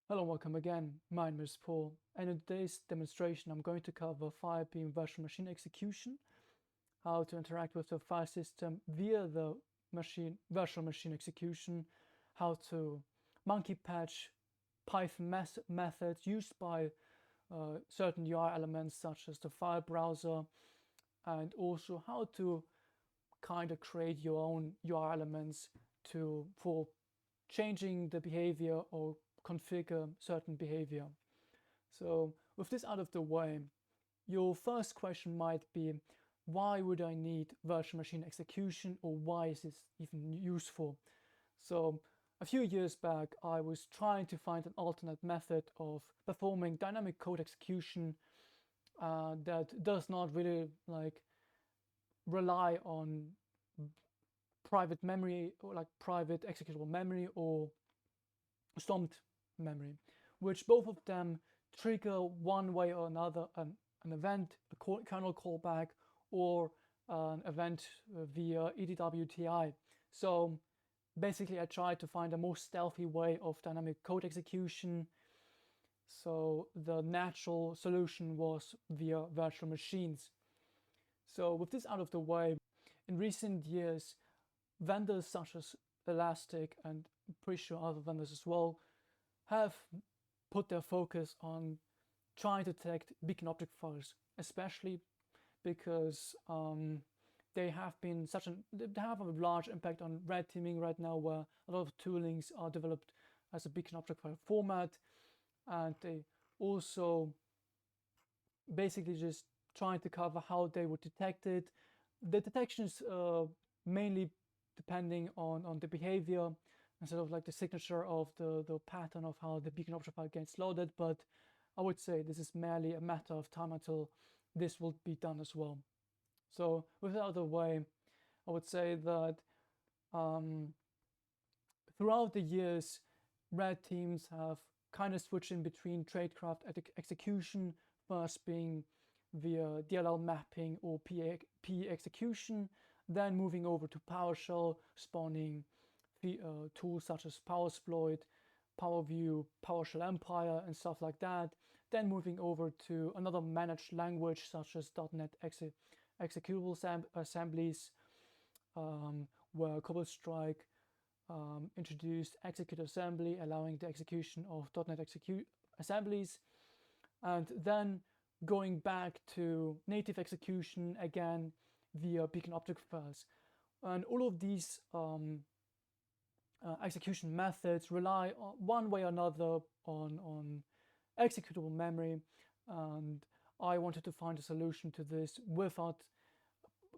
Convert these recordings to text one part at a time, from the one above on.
Hello, welcome again. My name is Paul, and in today's demonstration, I'm going to cover Firebeam virtual machine execution, how to interact with the file system via the virtual machine execution, how to monkey patch Python methods used by certain UI elements such as the file browser, and also how to kind of create your own UI elements for changing the behavior or configure certain behavior. So with this out of the way, your first question might be, why would I need virtual machine execution, or why is this even useful? So a few years back, I was trying to find an alternate method of performing dynamic code execution that does not really rely on private memory or private executable memory or stored memory, which both of them trigger one way or another an event, a kernel callback, or an event via EDWTI. So basically I tried to find a more stealthy way of dynamic code execution. So the natural solution was via virtual machines. So with this out of the way, in recent years, vendors such as Elastic, and I'm pretty sure other vendors as well, have put their focus on trying to detect beacon object files, especially because they have a large impact on red teaming right now, where a lot of toolings are developed as a beacon object file format, and they also basically just trying to cover how they would detect it. The detection is mainly depending on the behavior instead of like the signature of the pattern of how the beacon object file gets loaded, but I would say this is merely a matter of time until this will be done as well. So with that out of the way, I would say that throughout the years, red teams have kind of switched in between tradecraft execution, first being via DLL mapping or PE execution, then moving over to PowerShell, spawning tools such as PowerSploit, PowerView, PowerShell Empire, and stuff like that. Then moving over to another managed language such as .NET executable assemblies, where CobbleStrike introduced execute assembly, allowing the execution of .NET assemblies, and then going back to native execution again via beacon object files. And all of these execution methods rely on one way or another on executable memory, and I wanted to find a solution to this without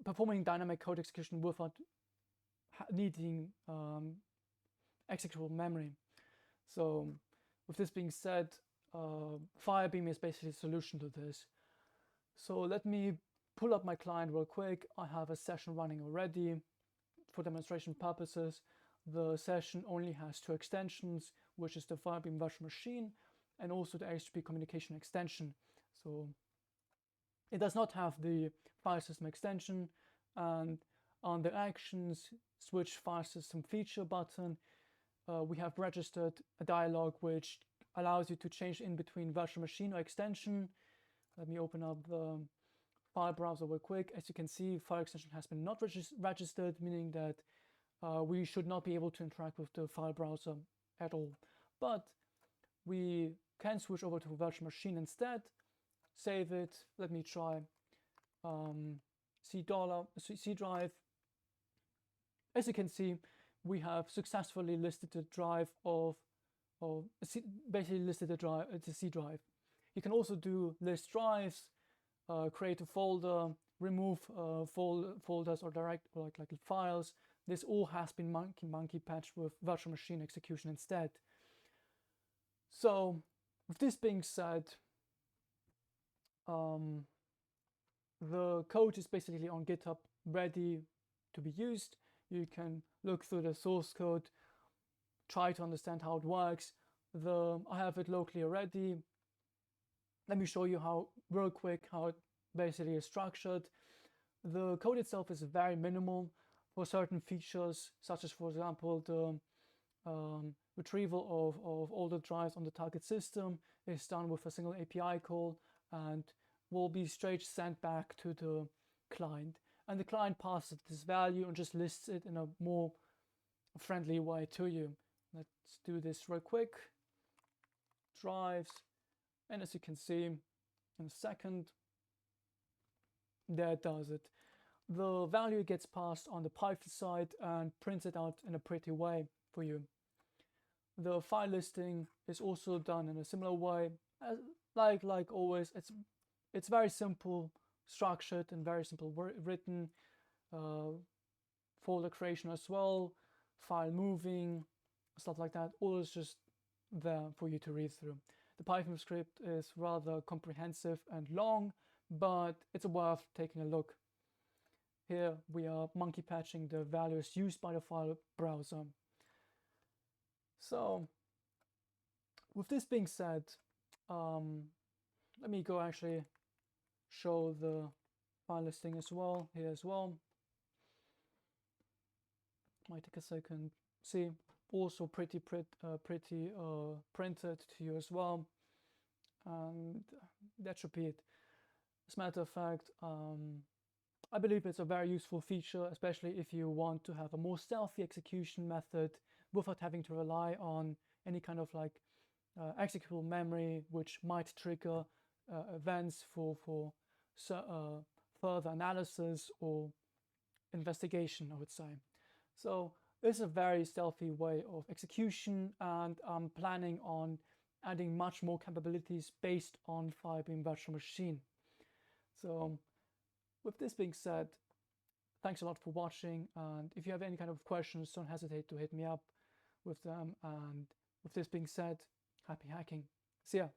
performing dynamic code execution without needing executable memory. So with this being said, Firebeam is basically a solution to this. So let me pull up my client real quick. I have a session running already for demonstration purposes. The session only has two extensions, which is the Firebeam virtual machine and also the HTTP communication extension. So it does not have the file system extension, and on the actions switch file system feature button, we have registered a dialog which allows you to change in between virtual machine or extension. Let me open up the file browser real quick. As you can see, file extension has been not registered, meaning that we should not be able to interact with the file browser at all. But we can switch over to virtual machine instead, save it. Let me try C drive. As you can see, we have successfully listed the drive basically listed the C drive. You can also do list drives, create a folder, remove folders or direct or like files. This all has been monkey patched with virtual machine execution instead. So with this being said, the code is basically on GitHub ready to be used. You can look through the source code, try to understand how it works. I have it locally already. Let me show you real quick how it basically is structured. The code itself is very minimal for certain features, such as, for example, the retrieval of all the drives on the target system is done with a single API call and will be straight sent back to the client. And the client passes this value and just lists it in a more friendly way to you. Let's do this real quick. Drives, and as you can see in a second, there it does it. The value gets passed on the Python side and printed out in a pretty way for you. The file listing is also done in a similar way. Like always, it's very simple structured and very simple written. Folder creation as well, file moving, stuff like that. All is just there for you to read through. The Python script is rather comprehensive and long, but it's worth taking a look. Here we are monkey patching the values used by the file browser. So with this being said, let me go actually show the file listing as well here as well. Might take a second. See, also pretty printed to you as well, and that should be it. As a matter of fact, I believe it's a very useful feature, especially if you want to have a more stealthy execution method without having to rely on any kind of like executable memory, which might trigger events for further analysis or investigation, I would say. So this is a very stealthy way of execution, and I'm planning on adding much more capabilities based on Firebeam Virtual Machine. So with this being said, thanks a lot for watching, and if you have any kind of questions, don't hesitate to hit me up with them. And with this being said, happy hacking. See ya.